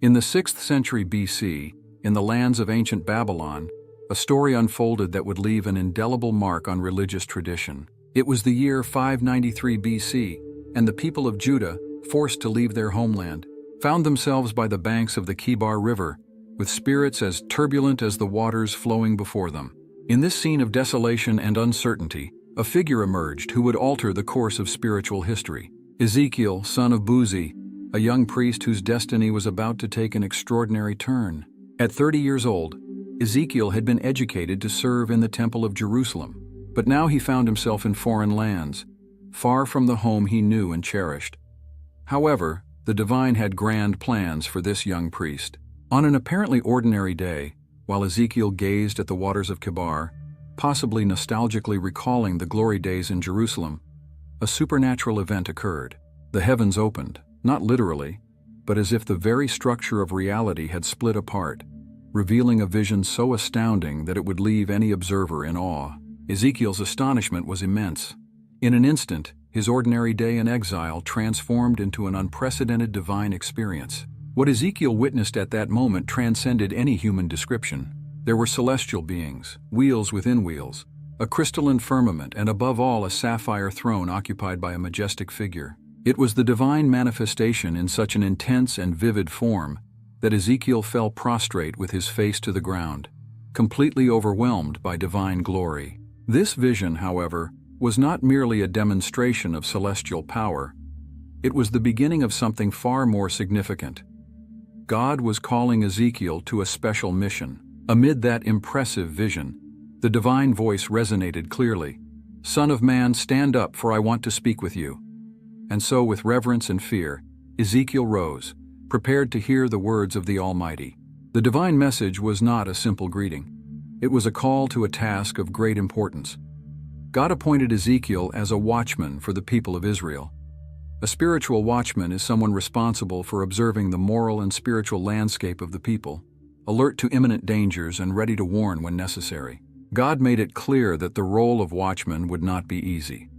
In the 6th century BC, in the lands of ancient Babylon, a story unfolded that would leave an indelible mark on religious tradition. It was the year 593 BC, and the people of Judah, forced to leave their homeland, found themselves by the banks of the Kibar River, with spirits as turbulent as the waters flowing before them. In this scene of desolation and uncertainty, a figure emerged who would alter the course of spiritual history. Ezekiel, son of Buzi, a young priest whose destiny was about to take an extraordinary turn. At 30 years old, Ezekiel had been educated to serve in the Temple of Jerusalem, but now he found himself in foreign lands, far from the home he knew and cherished. However, the divine had grand plans for this young priest. On an apparently ordinary day, while Ezekiel gazed at the waters of Kibar, possibly nostalgically recalling the glory days in Jerusalem, a supernatural event occurred. The heavens opened, not literally, but as if the very structure of reality had split apart, revealing a vision so astounding that it would leave any observer in awe. Ezekiel's astonishment was immense. In an instant, his ordinary day in exile transformed into an unprecedented divine experience. What Ezekiel witnessed at that moment transcended any human description. There were celestial beings, wheels within wheels, a crystalline firmament, and above all a sapphire throne occupied by a majestic figure. It was the divine manifestation in such an intense and vivid form that Ezekiel fell prostrate with his face to the ground, completely overwhelmed by divine glory. This vision, however, was not merely a demonstration of celestial power. It was the beginning of something far more significant. God was calling Ezekiel to a special mission. Amid that impressive vision, the divine voice resonated clearly. "Son of man, stand up, for I want to speak with you." And so, with reverence and fear, Ezekiel rose, prepared to hear the words of the Almighty. The divine message was not a simple greeting. It was a call to a task of great importance. God appointed Ezekiel as a watchman for the people of Israel. A spiritual watchman is someone responsible for observing the moral and spiritual landscape of the people, alert to imminent dangers and ready to warn when necessary. God made it clear that the role of watchman would not be easy.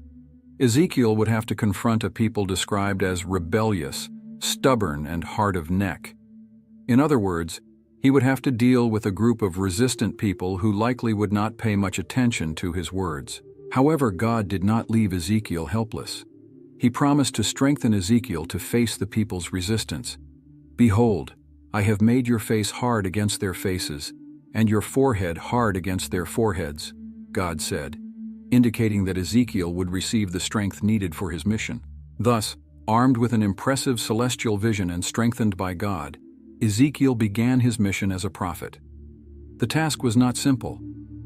Ezekiel would have to confront a people described as rebellious, stubborn, and hard of neck. In other words, he would have to deal with a group of resistant people who likely would not pay much attention to his words. However, God did not leave Ezekiel helpless. He promised to strengthen Ezekiel to face the people's resistance. "Behold, I have made your face hard against their faces, and your forehead hard against their foreheads," God said, indicating that Ezekiel would receive the strength needed for his mission. Thus, armed with an impressive celestial vision and strengthened by God, Ezekiel began his mission as a prophet. The task was not simple.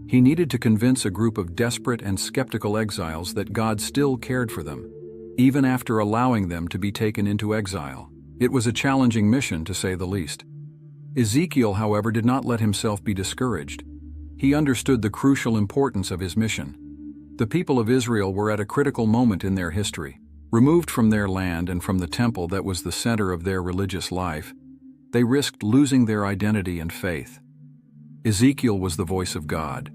He needed to convince a group of desperate and skeptical exiles that God still cared for them, even after allowing them to be taken into exile. It was a challenging mission, to say the least. Ezekiel, however, did not let himself be discouraged. He understood the crucial importance of his mission. The people of Israel were at a critical moment in their history. Removed from their land and from the temple that was the center of their religious life, they risked losing their identity and faith. Ezekiel was the voice of God,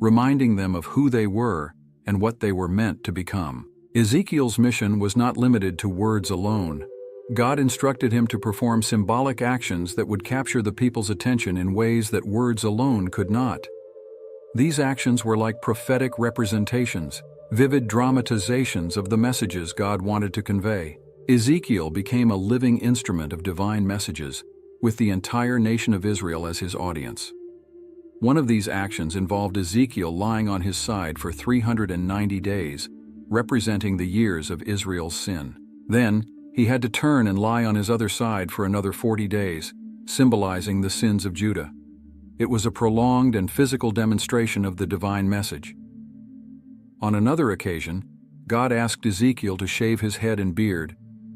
reminding them of who they were and what they were meant to become. Ezekiel's mission was not limited to words alone. God instructed him to perform symbolic actions that would capture the people's attention in ways that words alone could not. These actions were like prophetic representations, vivid dramatizations of the messages God wanted to convey. Ezekiel became a living instrument of divine messages, with the entire nation of Israel as his audience. One of these actions involved Ezekiel lying on his side for 390 days, representing the years of Israel's sin. Then, he had to turn and lie on his other side for another 40 days, symbolizing the sins of Judah. It was a prolonged and physical demonstration of the divine message. On another occasion, God asked Ezekiel to shave his head and beard,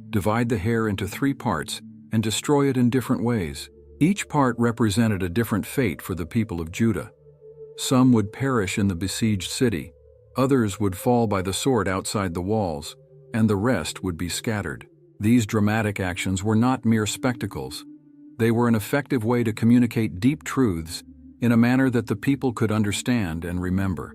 divide the hair into 3 parts, and destroy it in different ways. Each part represented a different fate for the people of Judah. Some would perish in the besieged city, others would fall by the sword outside the walls, and the rest would be scattered. These dramatic actions were not mere spectacles. They were an effective way to communicate deep truths in a manner that the people could understand and remember.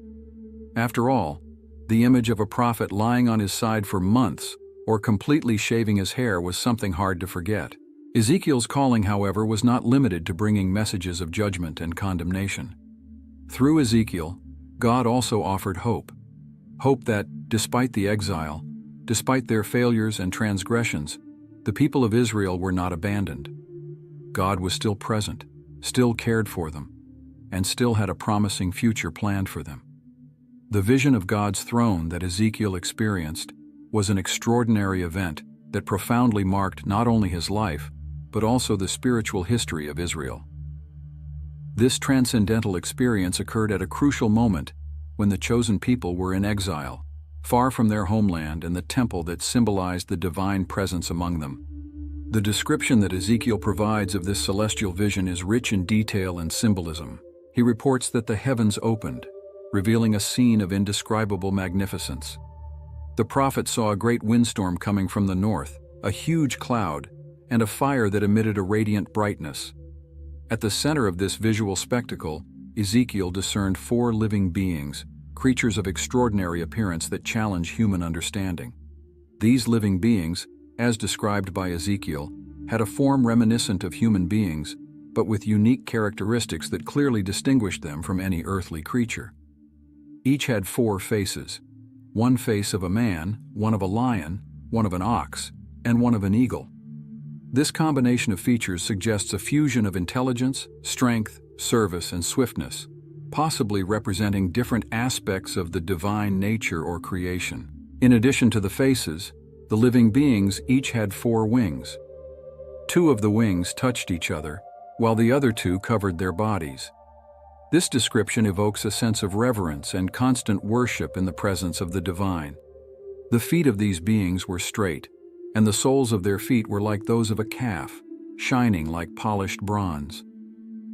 After all, the image of a prophet lying on his side for months or completely shaving his hair was something hard to forget. Ezekiel's calling, however, was not limited to bringing messages of judgment and condemnation. Through Ezekiel, God also offered hope. Hope that, despite the exile, despite their failures and transgressions, the people of Israel were not abandoned. God was still present, still cared for them, and still had a promising future planned for them. The vision of God's throne that Ezekiel experienced was an extraordinary event that profoundly marked not only his life, but also the spiritual history of Israel. This transcendental experience occurred at a crucial moment when the chosen people were in exile, far from their homeland and the temple that symbolized the divine presence among them. The description that Ezekiel provides of this celestial vision is rich in detail and symbolism. He reports that the heavens opened, revealing a scene of indescribable magnificence. The prophet saw a great windstorm coming from the north, a huge cloud, and a fire that emitted a radiant brightness. At the center of this visual spectacle, Ezekiel discerned 4 living beings, creatures of extraordinary appearance that challenge human understanding. These living beings, as described by Ezekiel, had a form reminiscent of human beings, but with unique characteristics that clearly distinguished them from any earthly creature. Each had 4 faces: one face of a man, one of a lion, one of an ox, and one of an eagle. This combination of features suggests a fusion of intelligence, strength, service, and swiftness, possibly representing different aspects of the divine nature or creation. In addition to the faces, the living beings each had 4 wings. 2 of the wings touched each other, while the other 2 covered their bodies. This description evokes a sense of reverence and constant worship in the presence of the divine. The feet of these beings were straight, and the soles of their feet were like those of a calf, shining like polished bronze.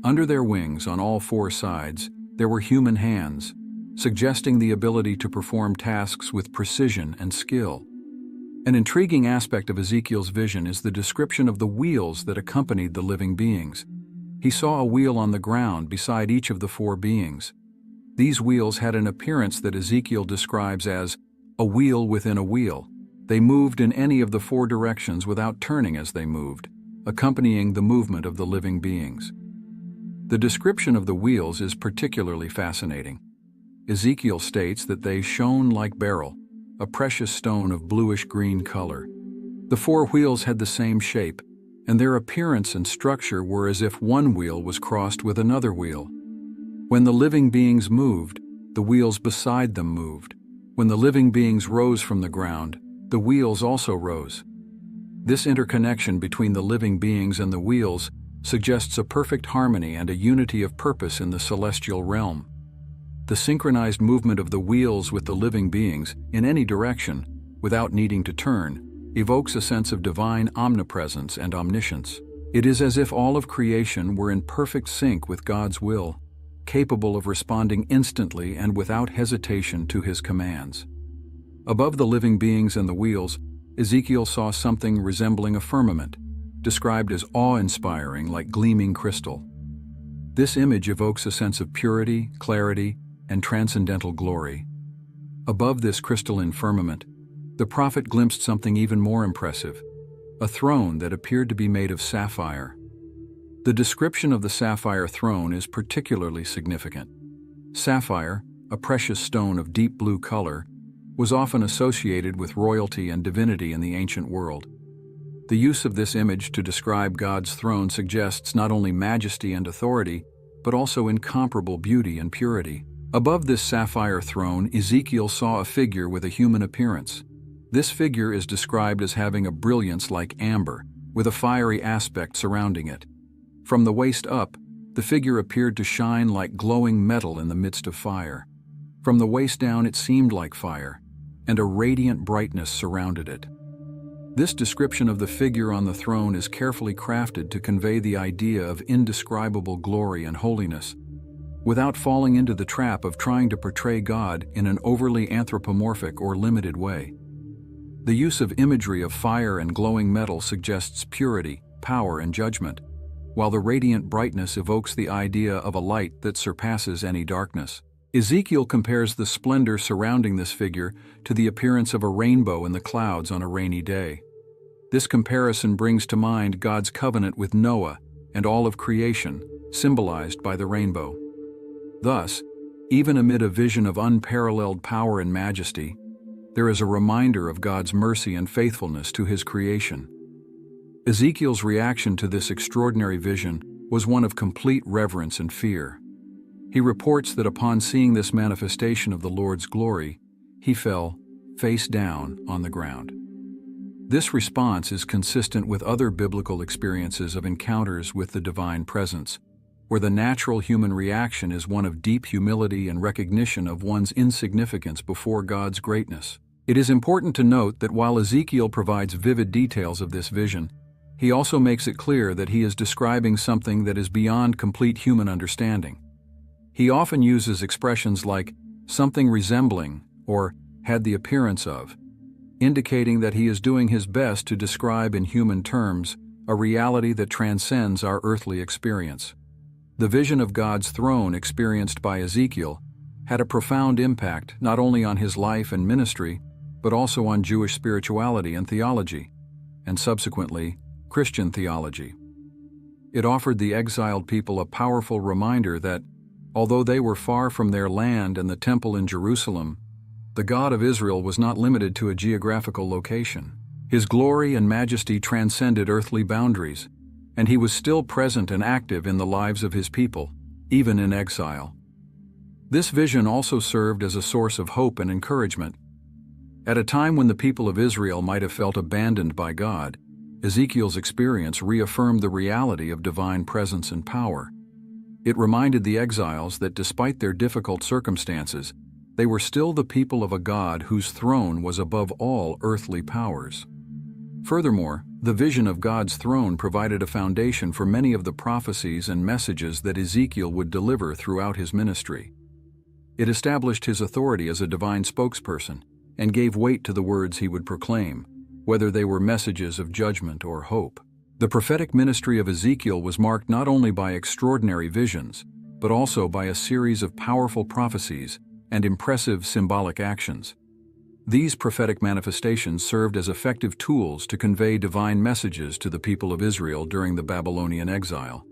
Under their wings, on all 4 sides, there were human hands, suggesting the ability to perform tasks with precision and skill. An intriguing aspect of Ezekiel's vision is the description of the wheels that accompanied the living beings. He saw a wheel on the ground beside each of the 4 beings. These wheels had an appearance that Ezekiel describes as a wheel within a wheel. They moved in any of the 4 directions without turning as they moved, accompanying the movement of the living beings. The description of the wheels is particularly fascinating. Ezekiel states that they shone like beryl, a precious stone of bluish-green color. The 4 wheels had the same shape, and their appearance and structure were as if one wheel was crossed with another wheel. When the living beings moved, the wheels beside them moved. When the living beings rose from the ground, the wheels also rose. This interconnection between the living beings and the wheels suggests a perfect harmony and a unity of purpose in the celestial realm. The synchronized movement of the wheels with the living beings, in any direction, without needing to turn, evokes a sense of divine omnipresence and omniscience. It is as if all of creation were in perfect sync with God's will, capable of responding instantly and without hesitation to His commands. Above the living beings and the wheels, Ezekiel saw something resembling a firmament, described as awe-inspiring like gleaming crystal. This image evokes a sense of purity, clarity, and transcendental glory. Above this crystalline firmament, the prophet glimpsed something even more impressive, a throne that appeared to be made of sapphire. The description of the sapphire throne is particularly significant. Sapphire, a precious stone of deep blue color, was often associated with royalty and divinity in the ancient world. The use of this image to describe God's throne suggests not only majesty and authority, but also incomparable beauty and purity. Above this sapphire throne, Ezekiel saw a figure with a human appearance. This figure is described as having a brilliance like amber, with a fiery aspect surrounding it. From the waist up, the figure appeared to shine like glowing metal in the midst of fire. From the waist down, it seemed like fire, and a radiant brightness surrounded it. This description of the figure on the throne is carefully crafted to convey the idea of indescribable glory and holiness, without falling into the trap of trying to portray God in an overly anthropomorphic or limited way. The use of imagery of fire and glowing metal suggests purity, power, and judgment, while the radiant brightness evokes the idea of a light that surpasses any darkness. Ezekiel compares the splendor surrounding this figure to the appearance of a rainbow in the clouds on a rainy day. This comparison brings to mind God's covenant with Noah and all of creation, symbolized by the rainbow. Thus, even amid a vision of unparalleled power and majesty, there is a reminder of God's mercy and faithfulness to His creation. Ezekiel's reaction to this extraordinary vision was one of complete reverence and fear. He reports that upon seeing this manifestation of the Lord's glory, he fell face down on the ground. This response is consistent with other biblical experiences of encounters with the divine presence, where the natural human reaction is one of deep humility and recognition of one's insignificance before God's greatness. It is important to note that while Ezekiel provides vivid details of this vision, he also makes it clear that he is describing something that is beyond complete human understanding. He often uses expressions like something resembling or had the appearance of, indicating that he is doing his best to describe in human terms a reality that transcends our earthly experience. The vision of God's throne experienced by Ezekiel had a profound impact not only on his life and ministry, but also on Jewish spirituality and theology, and subsequently, Christian theology. It offered the exiled people a powerful reminder that, although they were far from their land and the temple in Jerusalem, the God of Israel was not limited to a geographical location. His glory and majesty transcended earthly boundaries, and he was still present and active in the lives of his people, even in exile. This vision also served as a source of hope and encouragement. At a time when the people of Israel might have felt abandoned by God, Ezekiel's experience reaffirmed the reality of divine presence and power. It reminded the exiles that despite their difficult circumstances, they were still the people of a God whose throne was above all earthly powers. Furthermore, the vision of God's throne provided a foundation for many of the prophecies and messages that Ezekiel would deliver throughout his ministry. It established his authority as a divine spokesperson and gave weight to the words he would proclaim, whether they were messages of judgment or hope. The prophetic ministry of Ezekiel was marked not only by extraordinary visions, but also by a series of powerful prophecies and impressive symbolic actions. These prophetic manifestations served as effective tools to convey divine messages to the people of Israel during the Babylonian exile.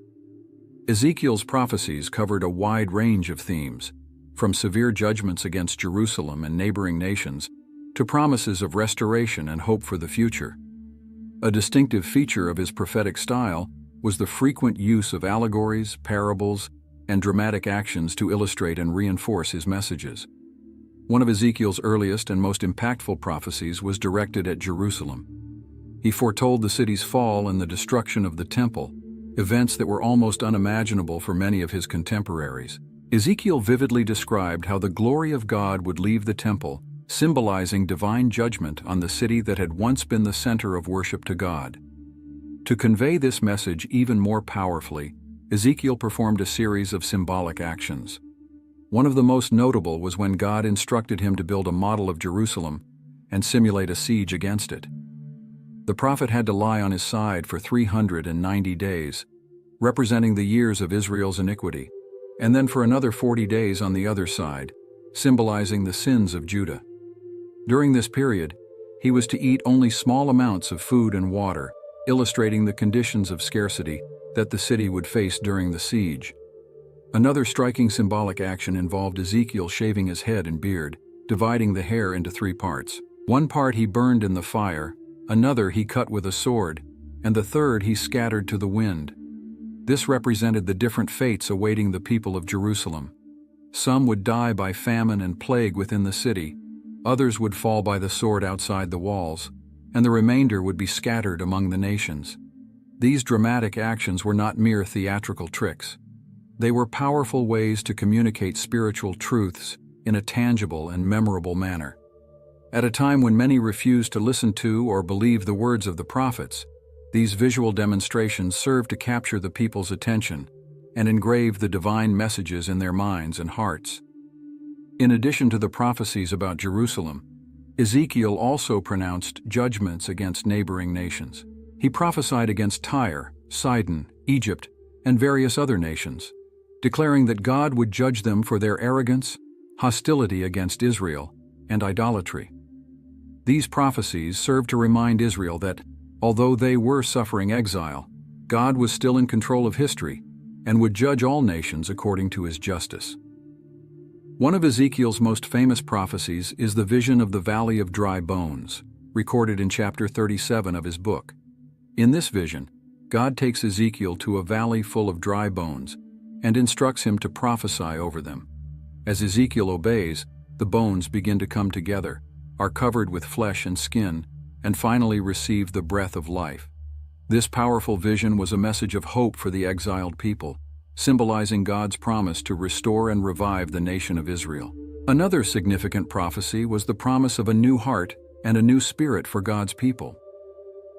Ezekiel's prophecies covered a wide range of themes, from severe judgments against Jerusalem and neighboring nations to promises of restoration and hope for the future. A distinctive feature of his prophetic style was the frequent use of allegories, parables, and dramatic actions to illustrate and reinforce his messages. One of Ezekiel's earliest and most impactful prophecies was directed at Jerusalem. He foretold the city's fall and the destruction of the temple, events that were almost unimaginable for many of his contemporaries. Ezekiel vividly described how the glory of God would leave the temple, symbolizing divine judgment on the city that had once been the center of worship to God. To convey this message even more powerfully, Ezekiel performed a series of symbolic actions. One of the most notable was when God instructed him to build a model of Jerusalem and simulate a siege against it. The prophet had to lie on his side for 390 days, representing the years of Israel's iniquity, and then for another 40 days on the other side, symbolizing the sins of Judah. During this period, he was to eat only small amounts of food and water, illustrating the conditions of scarcity that the city would face during the siege. Another striking symbolic action involved Ezekiel shaving his head and beard, dividing the hair into 3 parts. One part he burned in the fire, another he cut with a sword, and the third he scattered to the wind. This represented the different fates awaiting the people of Jerusalem. Some would die by famine and plague within the city, others would fall by the sword outside the walls, and the remainder would be scattered among the nations. These dramatic actions were not mere theatrical tricks. They were powerful ways to communicate spiritual truths in a tangible and memorable manner. At a time when many refused to listen to or believe the words of the prophets, these visual demonstrations served to capture the people's attention and engrave the divine messages in their minds and hearts. In addition to the prophecies about Jerusalem, Ezekiel also pronounced judgments against neighboring nations. He prophesied against Tyre, Sidon, Egypt, and various other nations, declaring that God would judge them for their arrogance, hostility against Israel, and idolatry. These prophecies served to remind Israel that, Although they were suffering exile, God was still in control of history and would judge all nations according to his justice. One of Ezekiel's most famous prophecies is the vision of the Valley of Dry Bones, recorded in chapter 37 of his book. In this vision, God takes Ezekiel to a valley full of dry bones and instructs him to prophesy over them. As Ezekiel obeys, the bones begin to come together, are covered with flesh and skin, and finally receive the breath of life. This powerful vision was a message of hope for the exiled people, symbolizing God's promise to restore and revive the nation of Israel. Another significant prophecy was the promise of a new heart and a new spirit for God's people.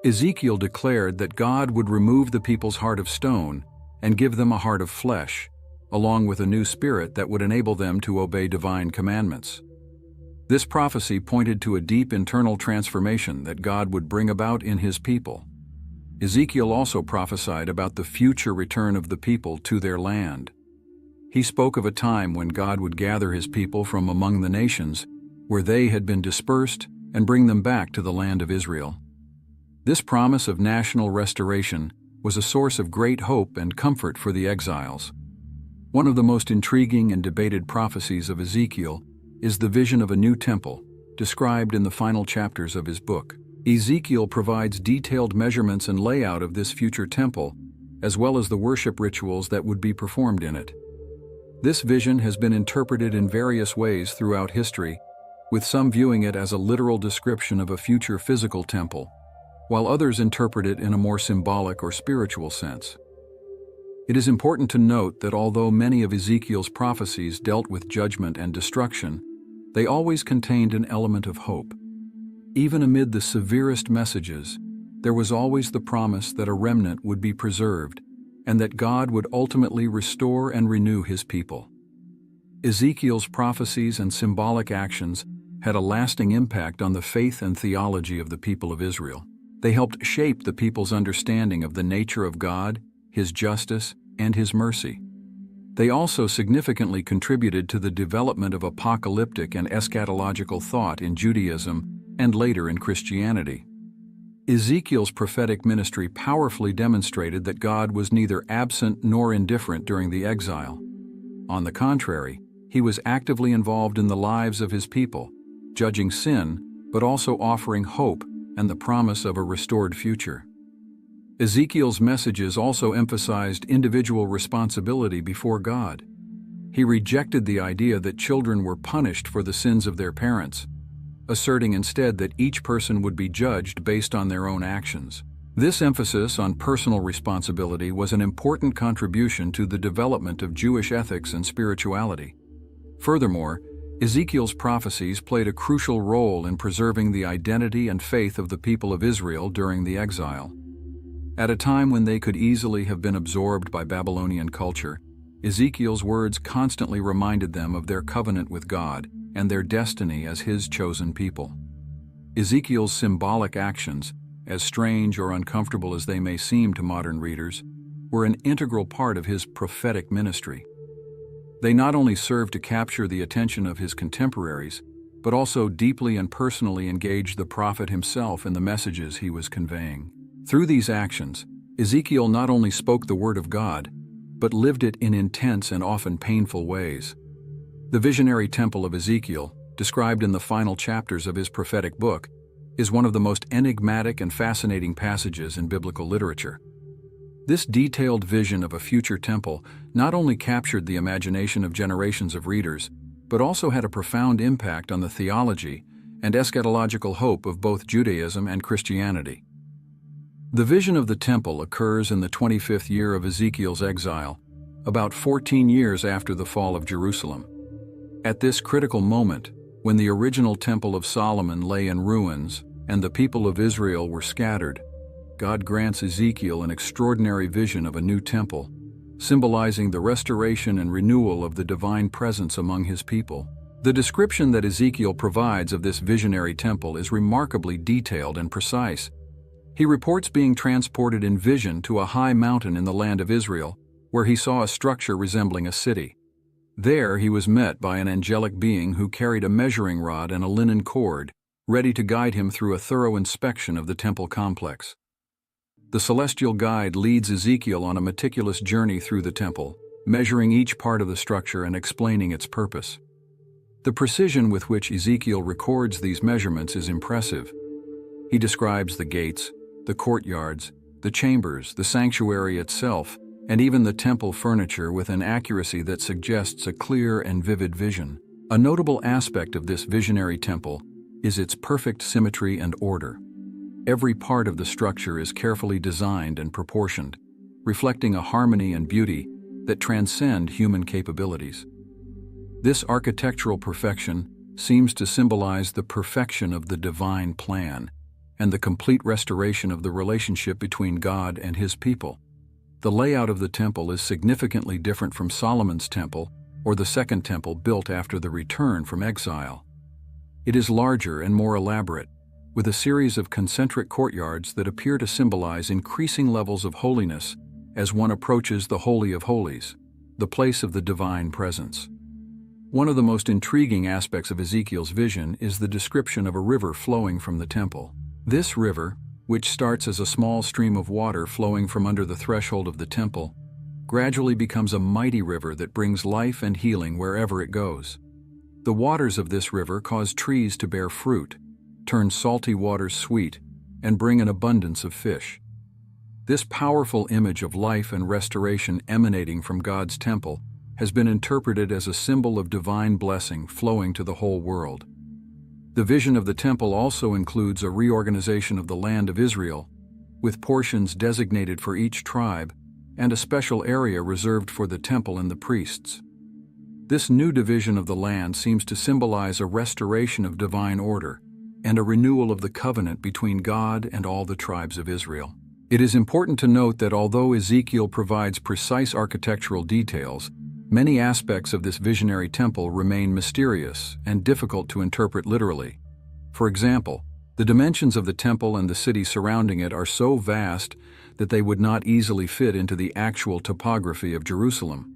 Ezekiel declared that God would remove the people's heart of stone and give them a heart of flesh, along with a new spirit that would enable them to obey divine commandments. This prophecy pointed to a deep internal transformation that God would bring about in his people. Ezekiel also prophesied about the future return of the people to their land. He spoke of a time when God would gather his people from among the nations where they had been dispersed and bring them back to the land of Israel. This promise of national restoration was a source of great hope and comfort for the exiles. One of the most intriguing and debated prophecies of Ezekiel is the vision of a new temple, described in the final chapters of his book. Ezekiel provides detailed measurements and layout of this future temple, as well as the worship rituals that would be performed in it. This vision has been interpreted in various ways throughout history, with some viewing it as a literal description of a future physical temple, while others interpret it in a more symbolic or spiritual sense. It is important to note that although many of Ezekiel's prophecies dealt with judgment and destruction, they always contained an element of hope. Even amid the severest messages, there was always the promise that a remnant would be preserved and that God would ultimately restore and renew his people. Ezekiel's prophecies and symbolic actions had a lasting impact on the faith and theology of the people of Israel. They helped shape the people's understanding of the nature of God, his justice, and his mercy. They also significantly contributed to the development of apocalyptic and eschatological thought in Judaism and later in Christianity. Ezekiel's prophetic ministry powerfully demonstrated that God was neither absent nor indifferent during the exile. On the contrary, he was actively involved in the lives of his people, judging sin, but also offering hope and the promise of a restored future. Ezekiel's messages also emphasized individual responsibility before God. He rejected the idea that children were punished for the sins of their parents, asserting instead that each person would be judged based on their own actions. This emphasis on personal responsibility was an important contribution to the development of Jewish ethics and spirituality. Furthermore, Ezekiel's prophecies played a crucial role in preserving the identity and faith of the people of Israel during the exile. At a time when they could easily have been absorbed by Babylonian culture, Ezekiel's words constantly reminded them of their covenant with God and their destiny as his chosen people. Ezekiel's symbolic actions, as strange or uncomfortable as they may seem to modern readers, were an integral part of his prophetic ministry. They not only served to capture the attention of his contemporaries, but also deeply and personally engaged the prophet himself in the messages he was conveying. Through these actions, Ezekiel not only spoke the word of God, but lived it in intense and often painful ways. The visionary temple of Ezekiel, described in the final chapters of his prophetic book, is one of the most enigmatic and fascinating passages in biblical literature. This detailed vision of a future temple not only captured the imagination of generations of readers, but also had a profound impact on the theology and eschatological hope of both Judaism and Christianity. The vision of the temple occurs in the 25th year of Ezekiel's exile, about 14 years after the fall of Jerusalem. At this critical moment, when the original Temple of Solomon lay in ruins and the people of Israel were scattered, God grants Ezekiel an extraordinary vision of a new temple, symbolizing the restoration and renewal of the divine presence among his people. The description that Ezekiel provides of this visionary temple is remarkably detailed and precise. He reports being transported in vision to a high mountain in the land of Israel, where he saw a structure resembling a city. There he was met by an angelic being who carried a measuring rod and a linen cord, ready to guide him through a thorough inspection of the temple complex. The celestial guide leads Ezekiel on a meticulous journey through the temple, measuring each part of the structure and explaining its purpose. The precision with which Ezekiel records these measurements is impressive. He describes the gates, the courtyards, the chambers, the sanctuary itself, and even the temple furniture with an accuracy that suggests a clear and vivid vision. A notable aspect of this visionary temple is its perfect symmetry and order. Every part of the structure is carefully designed and proportioned, reflecting a harmony and beauty that transcend human capabilities. This architectural perfection seems to symbolize the perfection of the divine plan and the complete restoration of the relationship between God and His people. The layout of the temple is significantly different from Solomon's temple or the second temple built after the return from exile. It is larger and more elaborate, with a series of concentric courtyards that appear to symbolize increasing levels of holiness as one approaches the Holy of Holies, the place of the divine presence. One of the most intriguing aspects of Ezekiel's vision is the description of a river flowing from the temple. This river, which starts as a small stream of water flowing from under the threshold of the temple, gradually becomes a mighty river that brings life and healing wherever it goes. The waters of this river cause trees to bear fruit, turn salty waters sweet, and bring an abundance of fish. This powerful image of life and restoration emanating from God's temple has been interpreted as a symbol of divine blessing flowing to the whole world. The vision of the temple also includes a reorganization of the land of Israel, with portions designated for each tribe and a special area reserved for the temple and the priests. This new division of the land seems to symbolize a restoration of divine order and a renewal of the covenant between God and all the tribes of Israel. It is important to note that although Ezekiel provides precise architectural details, many aspects of this visionary temple remain mysterious and difficult to interpret literally. For example, the dimensions of the temple and the city surrounding it are so vast that they would not easily fit into the actual topography of Jerusalem.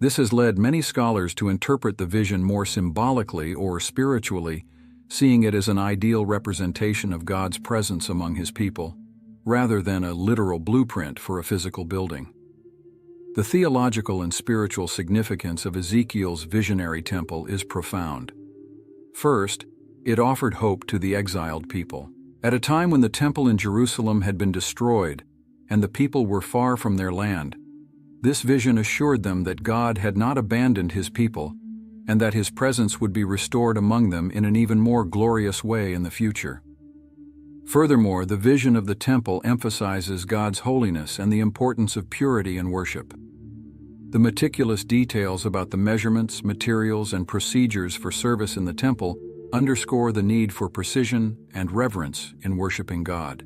This has led many scholars to interpret the vision more symbolically or spiritually, seeing it as an ideal representation of God's presence among His people, rather than a literal blueprint for a physical building. The theological and spiritual significance of Ezekiel's visionary temple is profound. First, it offered hope to the exiled people. At a time when the temple in Jerusalem had been destroyed and the people were far from their land, this vision assured them that God had not abandoned His people and that His presence would be restored among them in an even more glorious way in the future. Furthermore, the vision of the temple emphasizes God's holiness and the importance of purity in worship. The meticulous details about the measurements, materials, and procedures for service in the temple underscore the need for precision and reverence in worshiping God.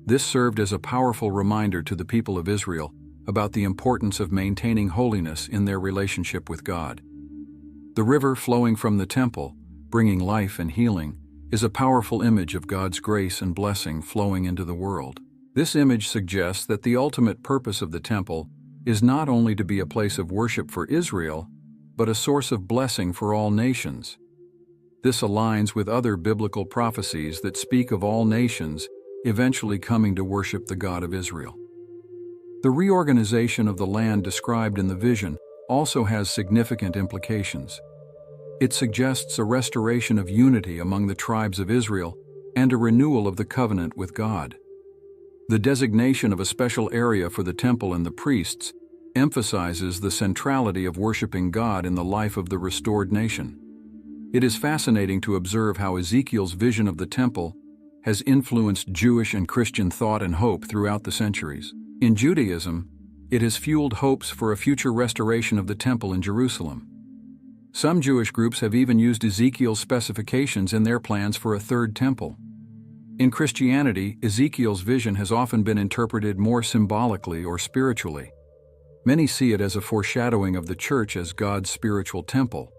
This served as a powerful reminder to the people of Israel about the importance of maintaining holiness in their relationship with God. The river flowing from the temple, bringing life and healing, is a powerful image of God's grace and blessing flowing into the world. This image suggests that the ultimate purpose of the temple is not only to be a place of worship for Israel, but a source of blessing for all nations. This aligns with other biblical prophecies that speak of all nations eventually coming to worship the God of Israel. The reorganization of the land described in the vision also has significant implications. It suggests a restoration of unity among the tribes of Israel and a renewal of the covenant with God. The designation of a special area for the temple and the priests emphasizes the centrality of worshiping God in the life of the restored nation. It is fascinating to observe how Ezekiel's vision of the temple has influenced Jewish and Christian thought and hope throughout the centuries. In Judaism, it has fueled hopes for a future restoration of the temple in Jerusalem. Some Jewish groups have even used Ezekiel's specifications in their plans for a third temple. In Christianity, Ezekiel's vision has often been interpreted more symbolically or spiritually. Many see it as a foreshadowing of the church as God's spiritual temple,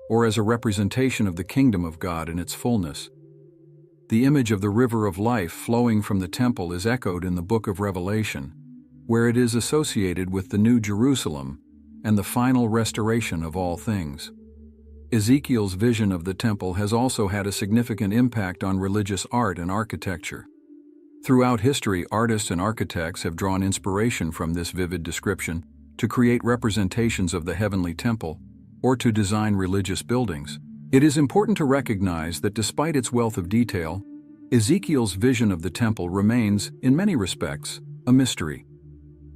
or as a representation of the kingdom of God in its fullness. The image of the river of life flowing from the temple is echoed in the book of Revelation, where it is associated with the New Jerusalem and the final restoration of all things. Ezekiel's vision of the temple has also had a significant impact on religious art and architecture. Throughout history, artists and architects have drawn inspiration from this vivid description to create representations of the heavenly temple or to design religious buildings. It is important to recognize that despite its wealth of detail, Ezekiel's vision of the temple remains, in many respects, a mystery.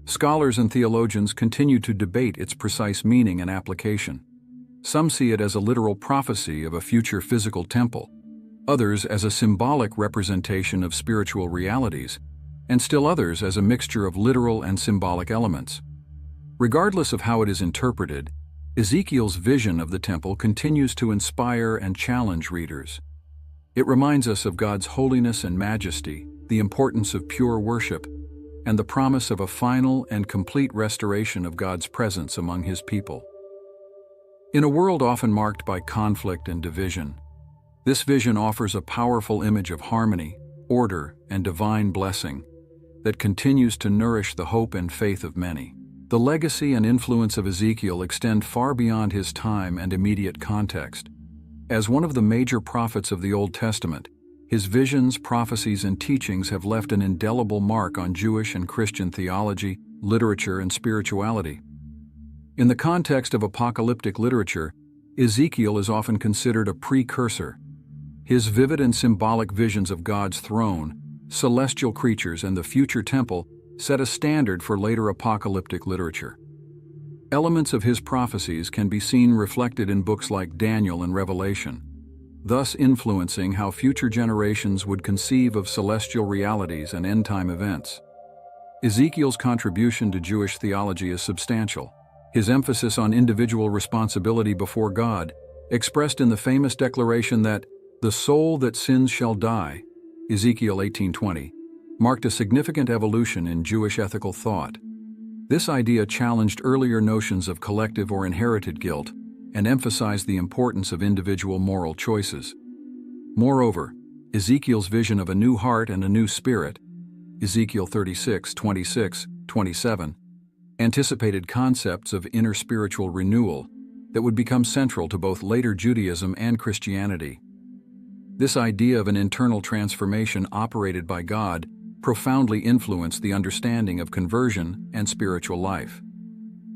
Scholars and theologians continue to debate its precise meaning and application. Some see it as a literal prophecy of a future physical temple, others as a symbolic representation of spiritual realities, and still others as a mixture of literal and symbolic elements. Regardless of how it is interpreted, Ezekiel's vision of the temple continues to inspire and challenge readers. It reminds us of God's holiness and majesty, the importance of pure worship, and the promise of a final and complete restoration of God's presence among His people. In a world often marked by conflict and division, this vision offers a powerful image of harmony, order, and divine blessing that continues to nourish the hope and faith of many. The legacy and influence of Ezekiel extend far beyond his time and immediate context. As one of the major prophets of the Old Testament, his visions, prophecies, and teachings have left an indelible mark on Jewish and Christian theology, literature, and spirituality. In the context of apocalyptic literature, Ezekiel is often considered a precursor. His vivid and symbolic visions of God's throne, celestial creatures, and the future temple set a standard for later apocalyptic literature. Elements of his prophecies can be seen reflected in books like Daniel and Revelation, thus influencing how future generations would conceive of celestial realities and end-time events. Ezekiel's contribution to Jewish theology is substantial. His emphasis on individual responsibility before God, expressed in the famous declaration that "the soul that sins shall die," Ezekiel 18:20, marked a significant evolution in Jewish ethical thought. This idea challenged earlier notions of collective or inherited guilt and emphasized the importance of individual moral choices. Moreover, Ezekiel's vision of a new heart and a new spirit, Ezekiel 36:26-27, anticipated concepts of inner spiritual renewal that would become central to both later Judaism and Christianity. This idea of an internal transformation operated by God profoundly influenced the understanding of conversion and spiritual life.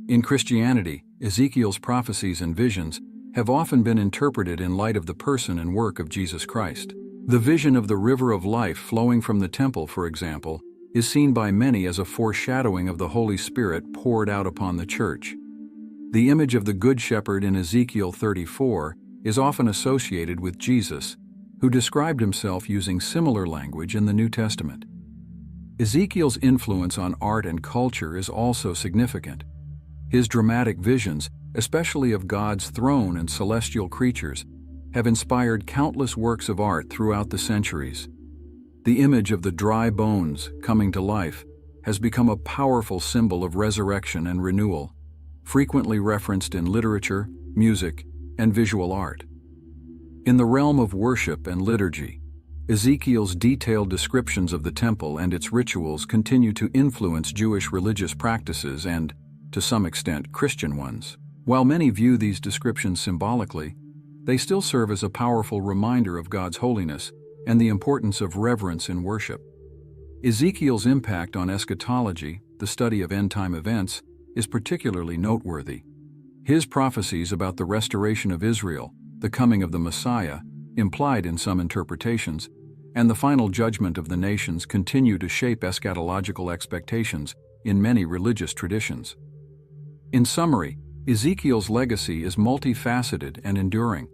In Christianity, Ezekiel's prophecies and visions have often been interpreted in light of the person and work of Jesus Christ. The vision of the river of life flowing from the temple, for example, is seen by many as a foreshadowing of the Holy Spirit poured out upon the church. The image of the Good Shepherd in Ezekiel 34 is often associated with Jesus, who described himself using similar language in the New Testament. Ezekiel's influence on art and culture is also significant. His dramatic visions, especially of God's throne and celestial creatures, have inspired countless works of art throughout the centuries. The image of the dry bones coming to life has become a powerful symbol of resurrection and renewal, frequently referenced in literature, music, and visual art. In the realm of worship and liturgy, Ezekiel's detailed descriptions of the temple and its rituals continue to influence Jewish religious practices and, to some extent, Christian ones. While many view these descriptions symbolically, they still serve as a powerful reminder of God's holiness and the importance of reverence in worship. Ezekiel's impact on eschatology, the study of end-time events, is particularly noteworthy. His prophecies about the restoration of Israel, the coming of the Messiah, implied in some interpretations, and the final judgment of the nations continue to shape eschatological expectations in many religious traditions. In summary, Ezekiel's legacy is multifaceted and enduring.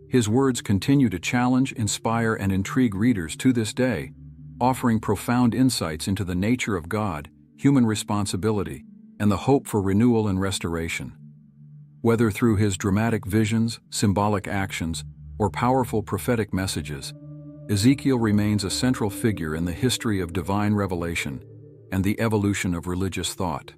His words continue to challenge, inspire, and intrigue readers to this day, offering profound insights into the nature of God, human responsibility, and the hope for renewal and restoration. Whether through his dramatic visions, symbolic actions, or powerful prophetic messages, Ezekiel remains a central figure in the history of divine revelation and the evolution of religious thought.